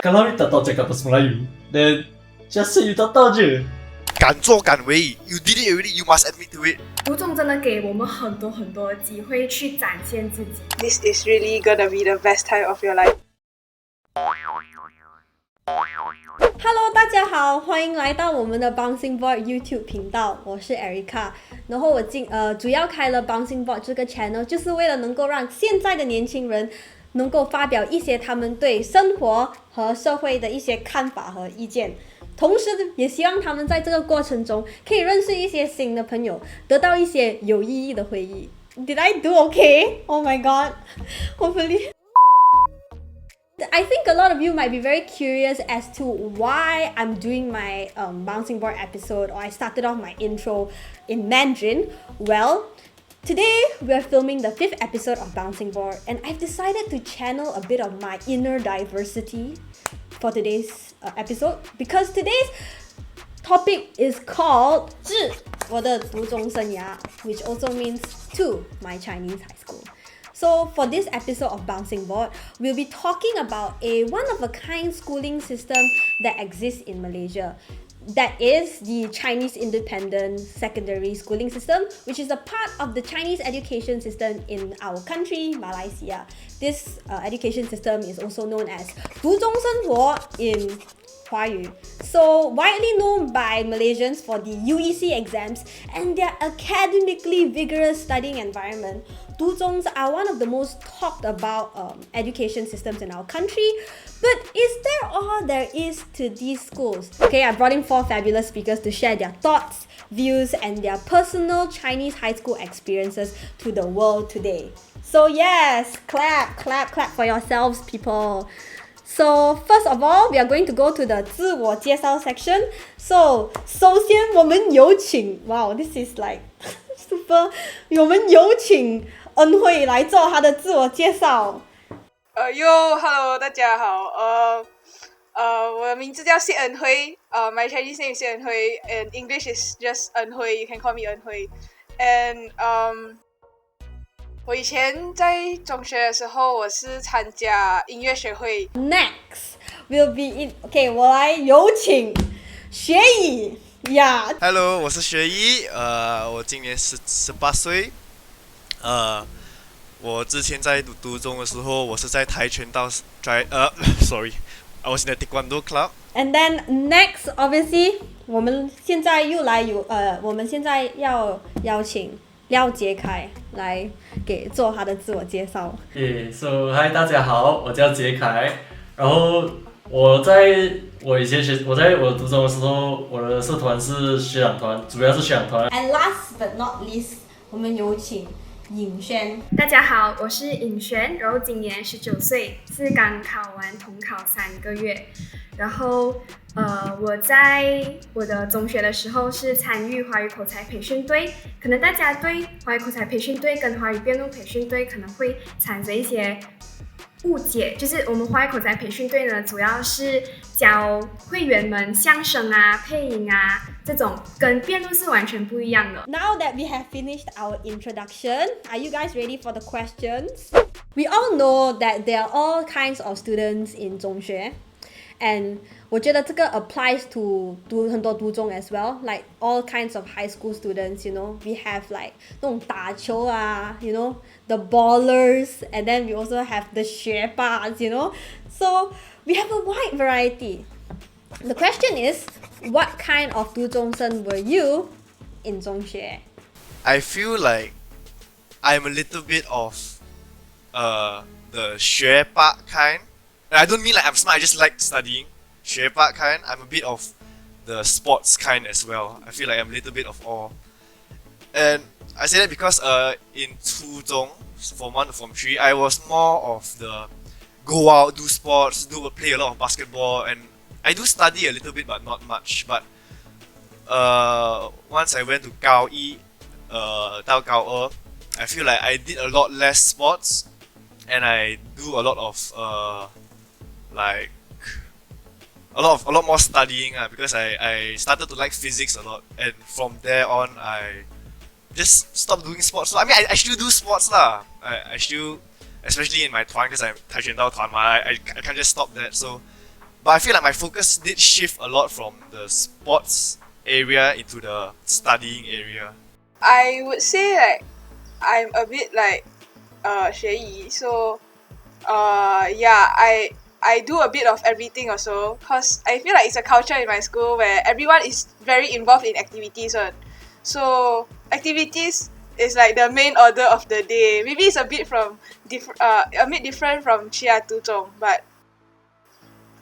Kalau you tak tahu cakap bahasa Melayu, then just say you tak tahu je. 敢作敢为 ，You did it already. You must admit to it. 读中真的给我们很多的机会去展现自己。This is really gonna be the best time of your life. Hello， 大家好，欢迎来到我们的 Bouncing Board YouTube 频道，我是 Erica。然后我主要开了 Bouncing Board 这个 channel， 就是为了能够让现在的年轻人能够发表一些他们对生活和社会的一些看法和意见。同时也希望他们在这个过程中可以认识一些新的朋友，得到一些有意义的回忆。Did I do okay? Oh my god. Hopefully. I think a lot of you might be very curious as to why I'm doing my bouncing board episode, or I started off my intro in Mandarin. Well, today we're filming the 5th episode of Bouncing Board, and I've decided to channel a bit of my inner diversity for today's episode, because today's topic is called 致我的独中生涯, which also means to my Chinese high school. So for this episode of Bouncing Board, we'll be talking about a one-of-a-kind schooling system that exists in Malaysia. That is the Chinese Independent Secondary Schooling System, which is a part of the Chinese education system in our country, Malaysia. This education system is also known as 独中生活 in Huayu. So widely known by Malaysians for the UEC exams and their academically vigorous studying environment, 独中 are one of the most talked about education systems in our country. But is there all there is to these schools? Okay, I brought in 4 fabulous speakers to share their thoughts, views, and their personal Chinese high school experiences to the world today. So yes, clap, clap, clap for yourselves, people. So first of all, we are going to go to the 自我介绍 section. So 首先我们有请 Wow, this is like super. 我们有请恩惠来做她的自我介绍。Hello， 大家好。我的名字叫谢恩惠。My Chinese name is 谢恩惠 and English is just 恩惠。You can call me 恩惠。And 我以前在中学的时候，我是参加音乐学会。Next will be OK， 我来有请学乙呀。Hello， 我是学一，我今年18岁，我之前在读中的时候，我是在跆拳道sorry， I was in the Taekwondo club. And then next, obviously， 我们现在要邀请廖杰凯来做他的自我介绍。So hi 大家好，我叫杰凯。然后我在我读中的时候，我的社团是学长团，主要是学长团。And last but not least， 我们有请尹轩。大家好，我是尹璇，然后今年19岁，是刚考完统考3个月。然后我在我的中学的时候是参与华语口才培训队，可能大家对华语口才培训队跟华语辩论培训队可能会产生一些误解，就是我们华语口才培训队呢，主要是教会员们相声啊、配音啊这种，跟辩论是完全不一样的。Now that we have finished our introduction, are you guys ready for the questions? We all know that there are all kinds of students in 中学。And 我觉得这个 applies to 很多读中 as well, like all kinds of high school students, you know, we have like 那种打球啊 you know, the ballers, and then we also have the 学霸 you know, so we have a wide variety. The question is, what kind of 读中生 were you in 中学? I feel like I'm a little bit of the 学霸 kind. I don't mean like I'm smart, I just like studying. 学霸 kind. I'm a bit of the sports kind as well. I feel like I'm a little bit of all. And I say that because in 初中, Form 1 to Form 3, I was more of the go out, do sports, play a lot of basketball, and I do study a little bit but not much. But once I went to 高一, 到高二, I feel like I did a lot less sports, and I do a lot of like a lot more studying because I started to like physics a lot, and from there on I just stopped doing sports. So I mean I still do sports lah. I still, especially in my 团 because I'm 跆拳道团 I can't just stop that. So But I feel like my focus did shift a lot from the sports area into the studying area. I would say like I'm a bit like 学医, so yeah, I do a bit of everything also, cause I feel like it's a culture in my school where everyone is very involved in activities one. So activities is like the main order of the day. Maybe it's a bit different from Chia Tuzhong, but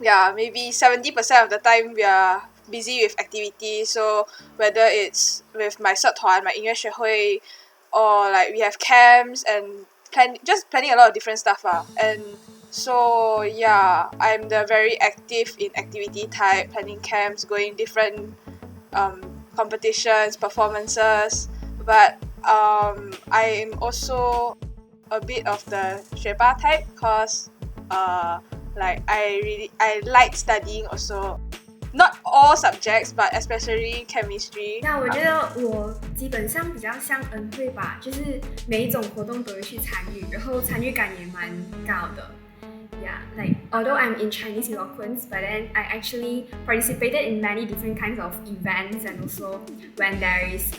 yeah, maybe 70% of the time we are busy with activities. So whether it's with my 社团, my 音乐学会, or like we have camps and planning a lot of different stuff. And so yeah, I'm the very active in activity type, planning camps, going different competitions, performances. But I'm also a bit of the 学霸 type, cause like I like studying also. Not all subjects, but especially chemistry. 那我觉得我基本上比较像恩惠吧，就是每一种活动都会去参与，然后参与感也蛮高的。Yeah, like although I'm in Chinese eloquence, but then I actually participated in many different kinds of events, and also when there is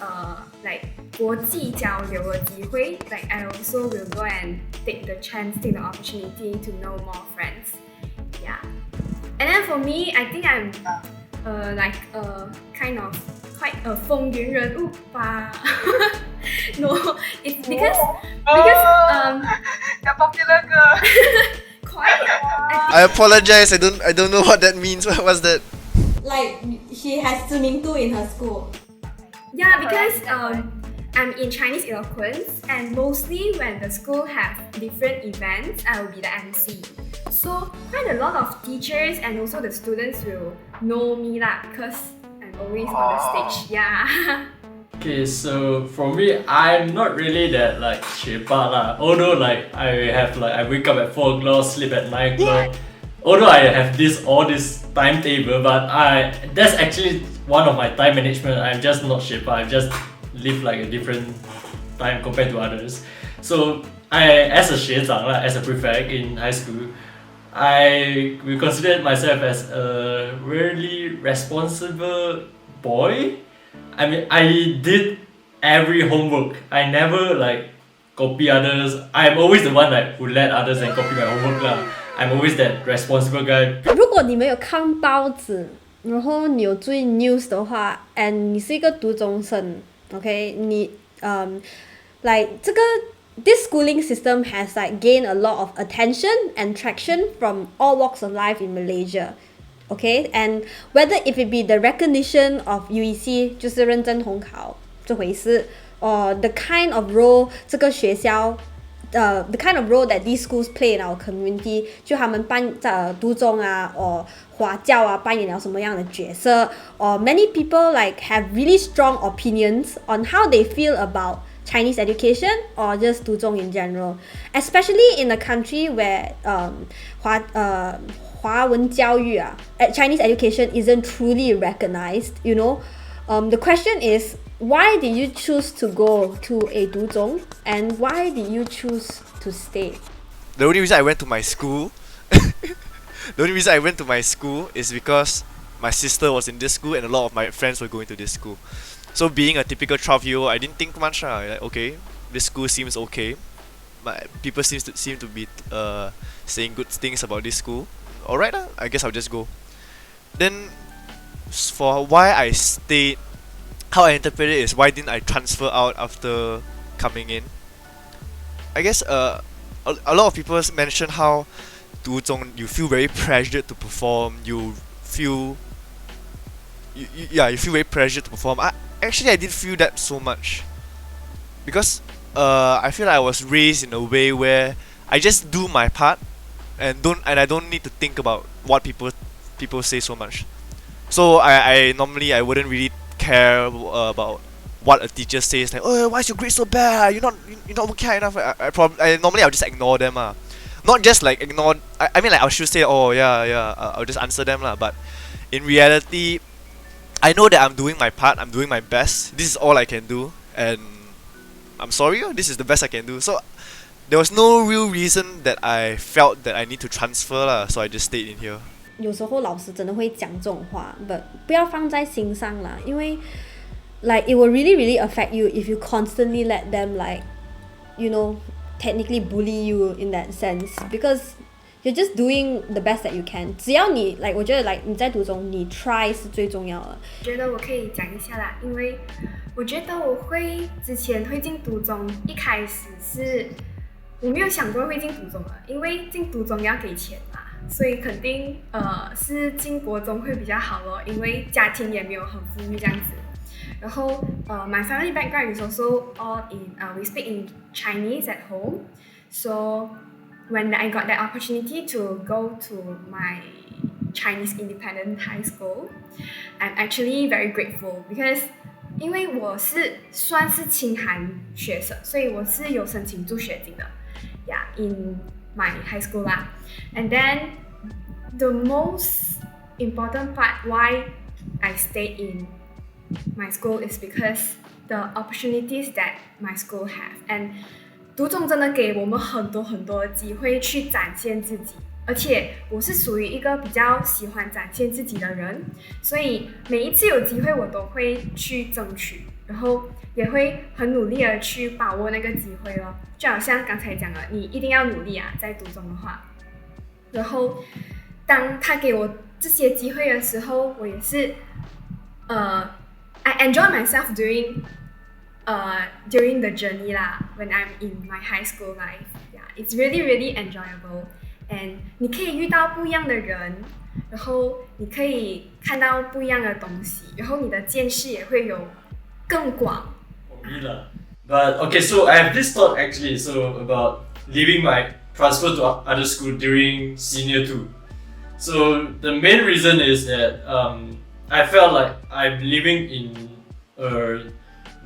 like 国际交流的机会, like I also will go and take the opportunity to know more friends. Yeah. And then for me, I think I'm like kind of quite a 风云人物吧。No, it's because the popular girl. Quite. I apologize. I don't know what that means. What's that? Like she has 知名度 in her school. Yeah, because I'm in Chinese eloquence, and mostly when the school have different events, I will be the MC. So quite a lot of teachers and also the students will know me lah, because I'm always on the stage. Yeah. Okay, so for me, I'm not really that like 学霸 lah. Although like I wake up at 4 o'clock, sleep at 9 o'clock. Although I have all this timetable, but that's actually one of my time management. I'm just not 学霸. I just live like a different time compared to others. So as a 学长 as a prefect in high school, I will consider myself as a really responsible boy. I mean, I did every homework. I never like copy others. I'm always the one like who let others and copy my homework lah. I'm always that responsible guy. 如果你没有看报纸，然后你有注意 news 的话 ，and 你是一个独中生 ，OK， 你like 这个 this schooling system has like gained a lot of attention and traction from all walks of life in Malaysia. Okay, and whether if it be the recognition of UEC 就是认真统考这回事 or the kind of role 这个学校the kind of role that these schools play in our community 就他们独中啊 or 华教啊扮演了什么样的角色 or many people like have really strong opinions on how they feel about Chinese education or just 独中 in general, especially in a country where 华文教育Chinese education isn't truly recognized, you know. The question is, why did you choose to go to a 独中 and why did you choose to stay? The only reason I went to my school is because my sister was in this school and a lot of my friends were going to this school. So being a typical 12-year-old, I didn't think much. Like, okay, this school seems okay. People seem to be saying good things about this school. Alright, I guess I'll just go. Then, for why I stayed, how I interpret it is why didn't I transfer out after coming in? I guess a lot of people mention how 独中 you feel very pressured to perform. You feel very pressured to perform. I didn't feel that so much because I feel like I was raised in a way where I just do my part and I don't need to think about what people say so much. So I normally I wouldn't really care about what a teacher says, like, oh, why is your grade so bad? You're not working hard enough. I normally I'll just ignore them. Not just like ignore. I mean like I should say, oh yeah, I'll just answer them lah. But in reality, I know that I'm doing my part. I'm doing my best. This is all I can do, and I'm sorry. This is the best I can do. So there was no real reason that I felt that I need to transfer lah. So I just stayed in here. 有时候老师真的会讲这种话 but 不要放在心上啦，因为 like it will really affect you if you constantly let them like you know technically bully you in that sense because you're just doing the best that you can 只要你 like 我觉得 like 你在读中你 try 是最重要的。觉得我可以讲一下啦，因为我觉得我之前会进读中，一开始是我没有想过会进读中的，因为进读中要给钱嘛，所以肯定是进国中会比较好咯，因为家庭也没有很富裕这样子。然后my family background is also all in we speak in Chinese at home, so when I got that opportunity to go to my Chinese independent high school, I'm actually very grateful because 因为我算是清寒学生，所以我是有申请助学金的 ，yeah, in my high school lah. And then the most important part why I stayed in my school is because the opportunities that my school have, and 读中真的给我们很多的机会去展现自己，而且我是属于一个比较喜欢展现自己的人，所以每一次有机会我都会去争取，然后也会很努力的去把握那个机会咯。就好像刚才讲的，你一定要努力啊，在读中的话。然后当他给我这些机会的时候，我也是I enjoy myself during the journey lah, when I'm in my high school life. Yeah, it's really enjoyable. And 你可以遇到不一样的人，然后你可以看到不一样的东西，然后你的见识也会有更广。But okay, so I have this thought actually, so about leaving my transfer to other school during senior 2. So the main reason is that I felt like I'm living in a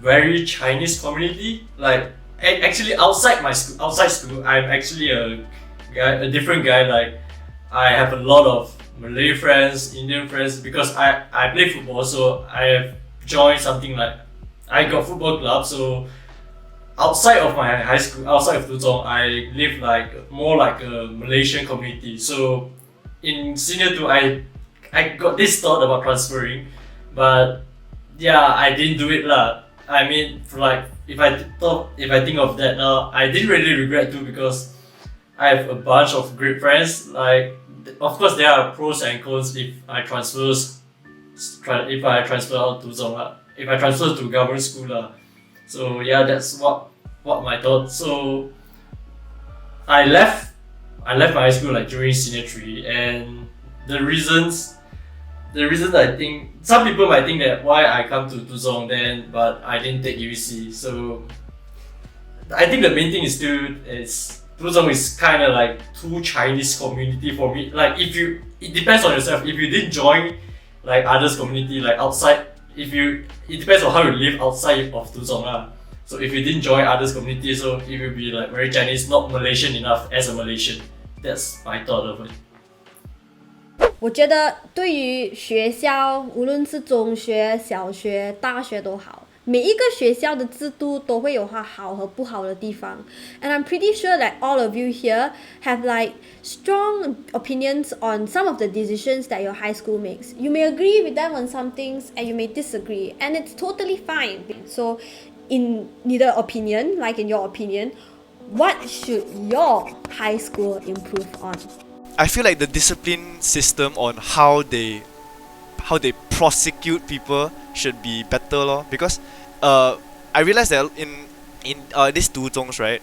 very Chinese community. Like actually outside school, I'm actually a different guy. Like I have a lot of Malay friends, Indian friends because I play football. So I have joined something like I got football club. So outside of my high school, outside of Duzong, I live like more like a Malaysian community. So in senior 2, I got this thought about transferring, but yeah, I didn't do it lah. I mean, like if I think of that now, I didn't really regret too because I have a bunch of great friends. Like, of course, there are pros and cons if I transfer out to Zong, if I transfer to government school. So yeah, that's what my thoughts. So I left my high school like during senior 3, and the reasons I think some people might think that why I come to Duzong then, but I didn't take UEC. So I think the main thing is Duzong is kind of like too Chinese community for me. Like it depends on yourself. If you didn't join like others community like outside, it depends on how you live outside of Duzong lah. So if you didn't join others community, so it will be like very Chinese, not Malaysian enough as a Malaysian. That's my thought of it. 我觉得对于学校，无论是中学、小学、大学都好，每一个学校的制度都会有它好和不好的地方。And I'm pretty sure that all of you here have like strong opinions on some of the decisions that your high school makes. You may agree with them on some things and you may disagree, and it's totally fine. So in your opinion, what should your high school improve on? I feel like the discipline system on how they prosecute people should be better lor, because I realized that in these Duzongs, right,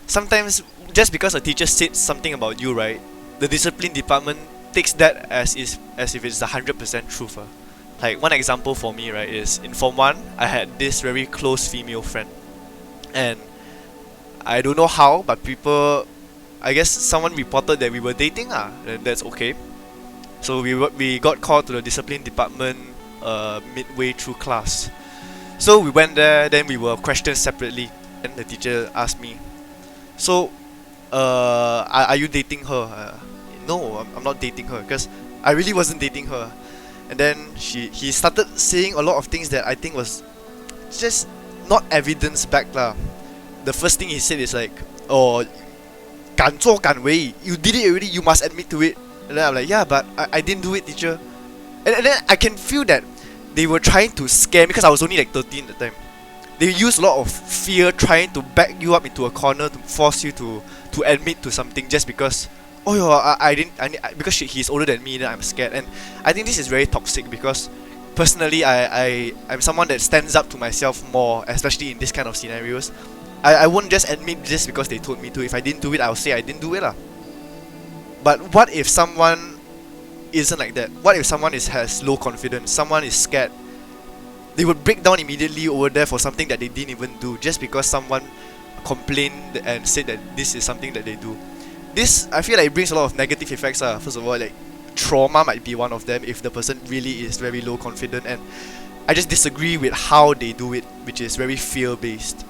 sometimes just because a teacher said something about you, right, the discipline department takes that as if it's 100% truth. Like one example for me, right, is in Form 1 I had this very close female friend, and I don't know how, but I guess someone reported that we were dating, and that's okay. So we got called to the discipline department midway through class. So we went there, then we were questioned separately, and the teacher asked me, so are you dating her? No, I'm not dating her, because I really wasn't dating her. And then he started saying a lot of things that I think was just not evidence backed lah. The first thing he said is like, oh, 敢做敢为, you did it already, you must admit to it. And then I'm like, yeah, but I didn't do it, teacher. And then I can feel that they were trying to scare me because I was only like 13 at the time. They use a lot of fear trying to back you up into a corner to force you to admit to something just because because he's older than me, then I'm scared. And I think this is very toxic because personally I'm someone that stands up to myself more, especially in this kind of scenarios. I won't just admit just because they told me to. If I didn't do it, I'll say I didn't do it lah. But what if someone isn't like that? What if someone has low confidence? Someone is scared. They would break down immediately over there for something that they didn't even do just because someone complained and said that this is something that they do. This, I feel like it brings a lot of negative effects. First of all, like trauma might be one of them if the person really is very low confident, and I just disagree with how they do it, which is very fear based.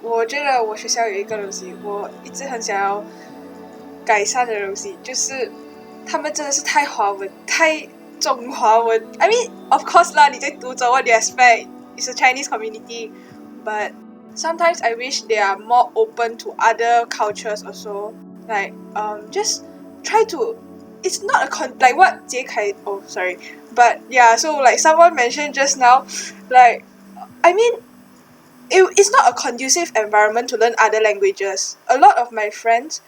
我觉得我学校有一个东西，我一直很想要改善的东西，就是他们真的是太华文，太中华文。I mean, of course 啦，你在读中文，你 expect it's a Chinese community, but sometimes I wish they are more open to other cultures also. Like, just try to. It's not like what Jie Kai. Oh, sorry, but yeah. So like someone mentioned just now, like, I mean. It's not a conducive environment to learn other languages. A lot of my friends,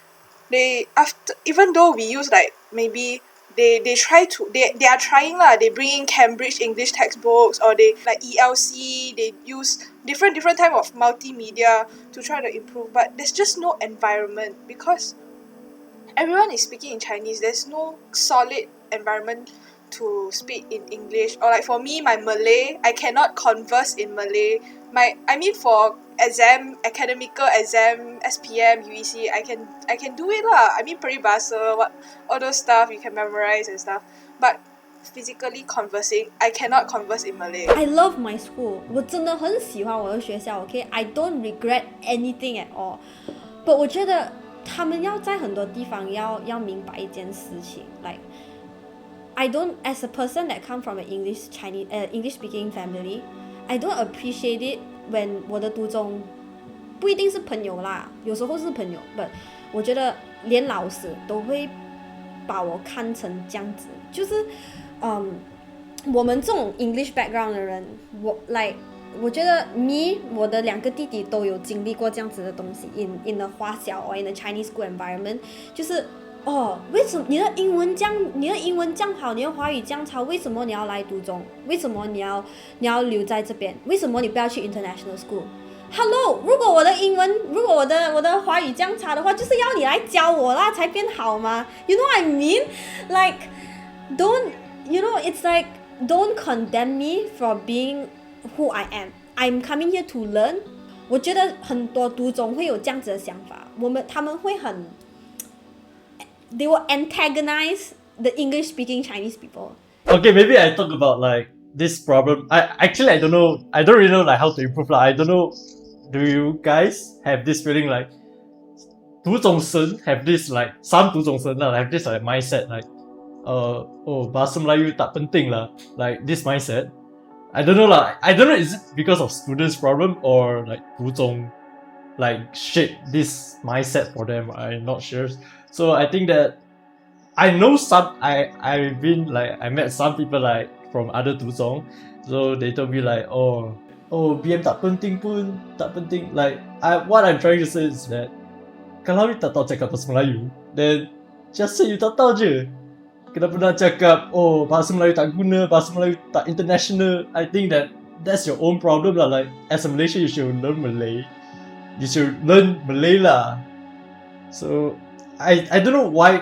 even though we use like maybe they are trying lah. They bring in Cambridge English textbooks, or they like ELC. They use different type of multimedia to try to improve. But there's just no environment because everyone is speaking in Chinese. There's no solid environment to speak in English. Or like for me, my Malay, I cannot converse in Malay. For academical exam, SPM, UEC, I can do it lah. I mean peribahasa, all those stuff you can memorize and stuff. But physically conversing, I cannot converse in Malay. I love my school. 我真的很喜欢我的学校 okay? I don't regret anything at all. But 我觉得他们要在很多地方要明白一件事情 like I don't, as a person that come from an English speaking family, I don't appreciate it when 我的读中不一定是朋友啦，有时候是朋友 but 我觉得连老师都会把我看成这样子，就是我们这种 English background 的人，我觉得我的2个弟弟都有经历过这样子的东西 in a 华小 or in a Chinese school environment， 就是为什么你的英文这样好，你的华语这样好，为什么你要来读中？为什么你要留在这边？为什么你不要去 international school？ Hello， 如果我的华语这样差的话，就是要你来教我啦，才变好吗？ You know what I mean? Like, it's like don't condemn me for being who I am. I'm coming here to learn. 我觉得很多读中会有这样子的想法，他们会很。They will antagonize the English-speaking Chinese people. Okay, maybe I talk about like this problem. I don't know. I don't really know like how to improve. Like I don't know. Do you guys have this feeling like 读中生 have this like some 读中生 have this like mindset like bahasa Melayu tak penting lah, like this mindset. I don't know lah. I don't know, is it because of students' problem or like 读中like shape this mindset for them? I'm not sure. So I think that I know I met some people like from other 读中, so they told me like BM tak penting pun, tak penting. Like what I'm trying to say is that kalau you tak tahu cakap bahasa Melayu, then just say you tak tahu je. Kenapa nak cakap bahasa Melayu tak guna, bahasa Melayu tak international? I think that's your own problem lah. Like as a Malaysian, you should learn Malay. You should learn Malay lah. So I don't know why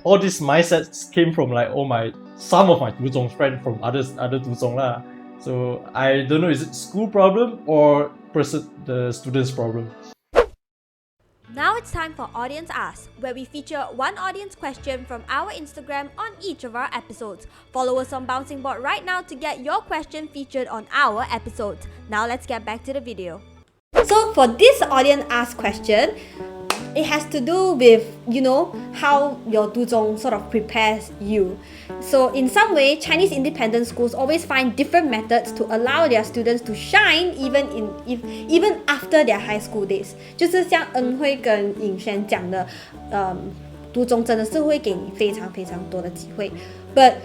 all these mindsets came from like some of my 读中 friends from other 读中 lah. So I don't know, is it school problem or the student's problem? Now it's time for Audience Ask, where we feature one audience question from our Instagram on each of our episodes. Follow us on Bouncing Board right now to get your question featured on our episodes. Now let's get back to the video. So for this Audience Ask question, it has to do with, how your 读中 sort of prepares you. So in some way, Chinese independent schools always find different methods to allow their students to shine even after their high school days. 就是像恩惠跟尹轩讲的，读中真的是会给你非常非常多的机会 ，but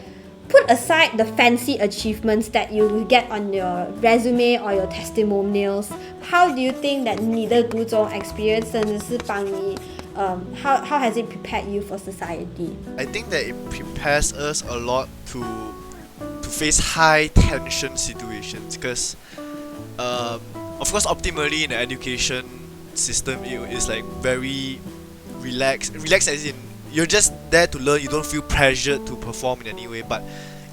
put aside the fancy achievements that you get on your resume or your testimonials, how do you think that 你的读中 experience 真的是帮你how has it prepared you for society? I think that it prepares us a lot to face high tension situations because of course optimally in the education system it is like very relaxed as in you're just there to learn, you don't feel pressured to perform in any way, but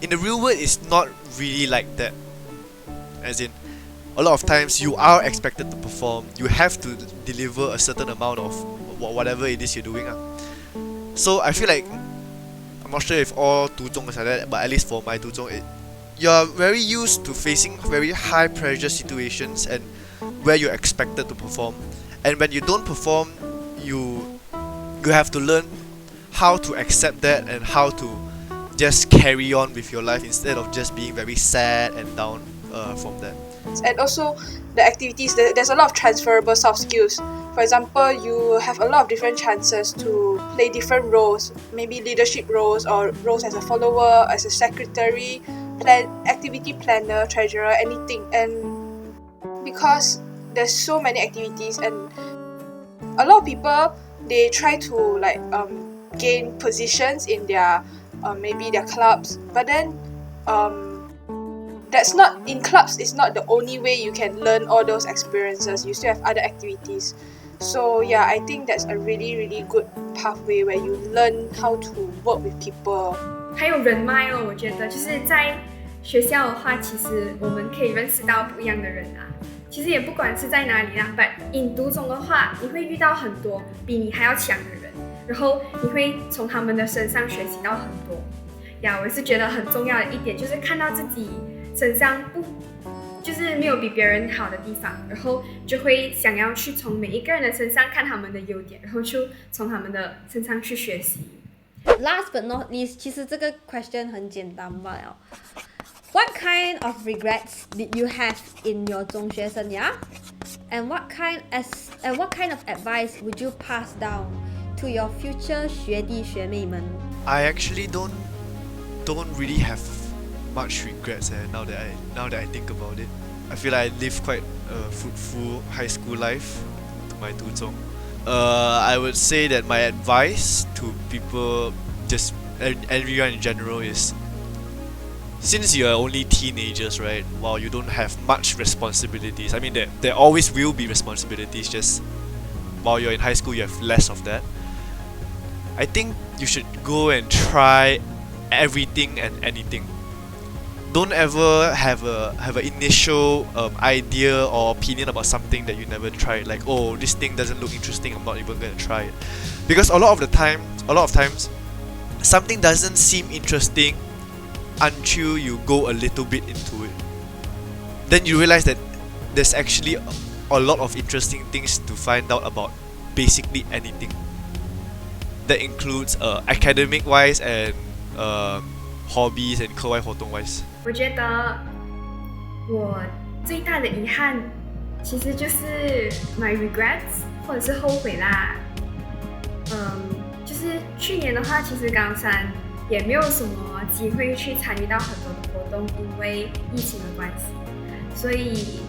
in the real world it's not really like that. As in a lot of times you are expected to perform, you have to deliver a certain amount of whatever it is you're doing. So I feel like, I'm not sure if all 读中 is like that, but at least for my 读中, you're very used to facing very high pressure situations and where you're expected to perform. And when you don't perform, you have to learn how to accept that and how to just carry on with your life instead of just being very sad and down from that. And also the activities, there's a lot of transferable soft skills. For example, you have a lot of different chances to play different roles, maybe leadership roles or roles as a follower, as a secretary, activity planner, treasurer, anything. And because there's so many activities and a lot of people, they try to gain positions in their maybe their clubs, but then that's not in clubs. It's not the only way you can learn all those experiences. You still have other activities. So yeah, I think that's a really really good pathway where you learn how to work with people. 还有人脉哦，我觉得就是在学校的话，其实我们可以认识到不一样的人啊。其实也不管是在哪里啦 ，but in 读中的话，你会遇到很多比你还要强的人，然后你会从他们的身上学习到很多。呀，我也是觉得很重要的一点就是看到自己身上就是没有比别人好的地方，然后就会想要去从每一个人的身上看他们的优点，然后就从他们的身上去学习。Last but not least， 其实这个 question 很简单罢了。What kind of regrets did you have in your 中学生涯 and what kind of advice would you pass down to your future 学弟学妹们 I actually don't really have much regrets now that I think about it. I feel like I lived quite a fruitful high school life to my 读中. I would say that my advice to people, just everyone in general, is since you're only teenagers, right? While you don't have much responsibilities, I mean there always will be responsibilities, just while you're in high school you have less of that. I think you should go and try everything and anything. Don't ever have an initial idea or opinion about something that you never tried. Like, oh, this thing doesn't look interesting, I'm not even gonna try it. Because a lot of times, something doesn't seem interesting until you go a little bit into it. Then you realize that there's actually a lot of interesting things to find out about basically anything. That includes academic wise and hobbies and 课外活动 wise. 我觉得我最大的遗憾其实就是 my regrets 或者是后悔啦。就是去年的话，其实高三也没有什么机会去参与到很多的活动，因为疫情的关系。所以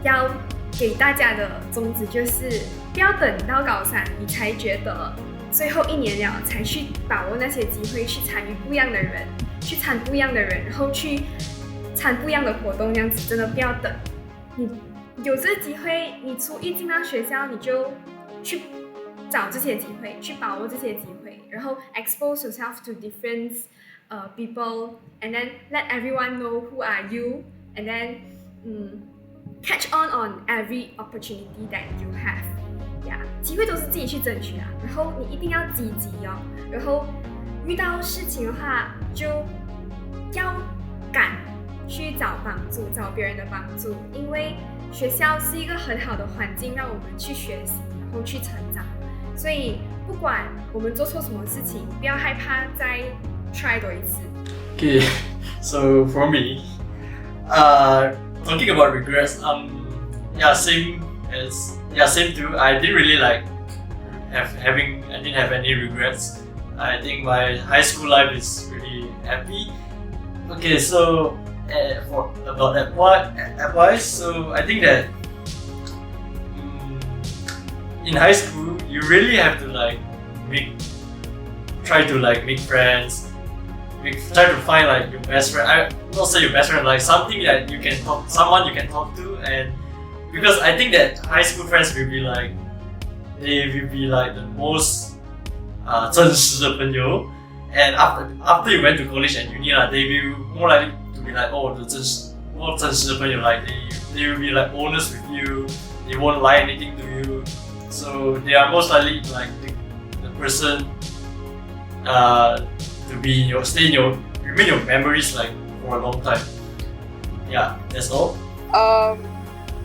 要给大家的宗旨就是，不要等到高三你才觉得最后一年了才去把握那些机会，去参与不一样的人，去参不一样的人，然后去参不一样的活动，这样子真的不要等。你有这个机会，你初一进到学校，你就去找这些机会，去把握这些机会，然后 expose yourself to different people, and then let everyone know who are you, and then catch on every opportunity that you have. 机会都是自己去争取的，然后你一定要积极哦。然后遇到事情的话，就要敢去找帮助，找别人的帮助，因为学校是一个很好的环境，让我们去学习，然后去成长。所以不管我们做错什么事情，不要害怕再 try 多一次。Okay, so for me, talking about regrets, same too. I didn't really I didn't have any regrets. I think my high school life is really happy. Okay, so for about advice, so I think that in high school you really have to like try to make friends. Try to find like your best friend. I not say your best friend, like something that someone you can talk to, and because I think that high school friends will be like the most 真实的朋友, and after you went to college and uni, they will more likely to be like the more真实的朋友, like they will be like honest with you, they won't lie anything to you, so they are most likely like the person to be remain your memories like for a long time. Yeah, that's all.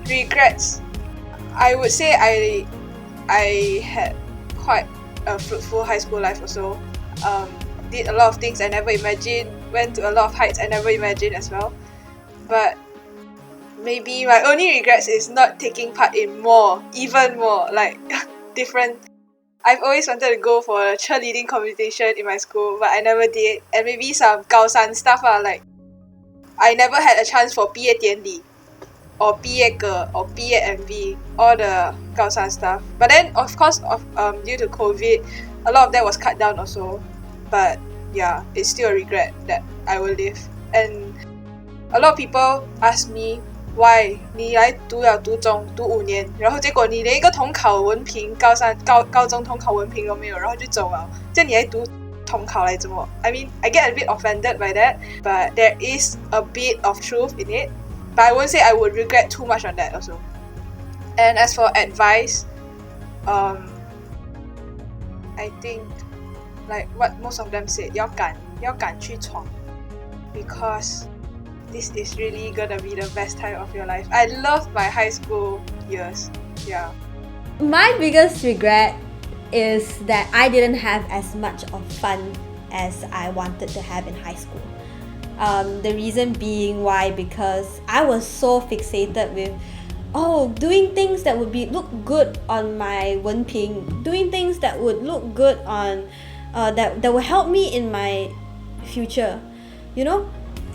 Regrets. I would say I had quite a fruitful high school life also. Did a lot of things I never imagined, went to a lot of heights I never imagined as well. But maybe my only regrets is not taking part in even more, like different. I've always wanted to go for a cheerleading competition in my school, but I never did. And maybe some 高三 stuff like I never had a chance for 毕业典礼 or 毕业歌 or 毕业 MV, all the 高三 stuff. But then of course due to COVID, a lot of that was cut down also. But yeah, it's still a regret that I will live. And a lot of people ask me, why 你来读了读中读5年，然后结果你连一个统考文凭高中统考文凭都没有，然后就走了，这样你还读统考来怎么 I mean, I get a bit offended by that, but there is a bit of truth in it. But I won't say I would regret too much on that also. And as for advice, I think like what most of them said, 要敢去闯 because this is really gonna be the best time of your life. I love my high school years. Yeah. My biggest regret is that I didn't have as much of fun as I wanted to have in high school. The reason being why, because I was so fixated with doing things that would look good on my 文凭, doing things that would look good on that will help me in my future, you know.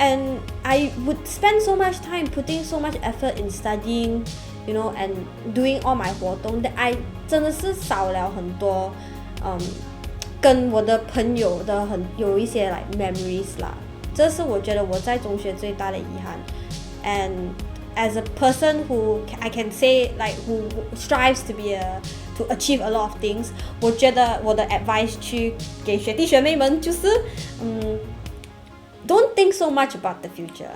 And I would spend so much time putting so much effort in studying, you know, and doing all my 活动 that I 真的是少了很多跟我的朋友的有一些 like memories 啦，这是我觉得我在中学最大的遗憾。And as a person who I can say like who strives to achieve a lot of things, 我觉得我的 advice 去给学弟学妹们就是don't think so much about the future.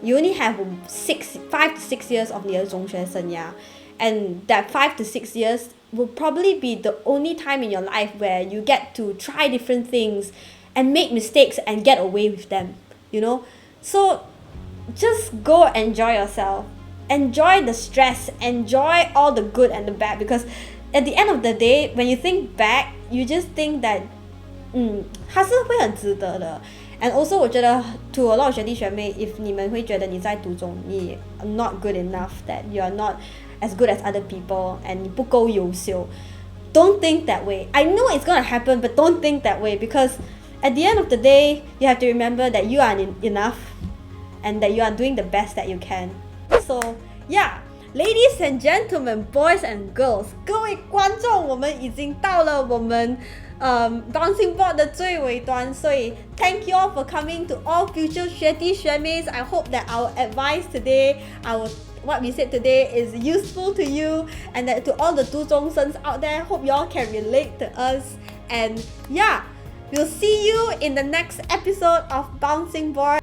You only have 5 to 6 years of 你的中学生涯, and that 5 to 6 years will probably be the only time in your life where you get to try different things and make mistakes and get away with them, you know. So just go enjoy yourself, enjoy the stress, enjoy all the good and the bad, because at the end of the day, when you think back, you just think that 它是会很值得的。And also 我觉得 to a lot of 学弟学妹 if 你们会觉得你在读中你 not good enough, that you are not as good as other people and 你不够优秀, don't think that way. I know it's gonna happen, but don't think that way, because at the end of the day you have to remember that you are enough and that you are doing the best that you can. So yeah, ladies and gentlemen, boys and girls, 各位观众，我们已经到了我们bouncing board 的最尾端，所以 thank you all for coming. To all future 学弟学妹, I hope that our advice today, what we said today is useful to you, and that to all the 独中生 out there, hope you all can relate to us. And yeah, we'll see you in the next episode of Bouncing Board.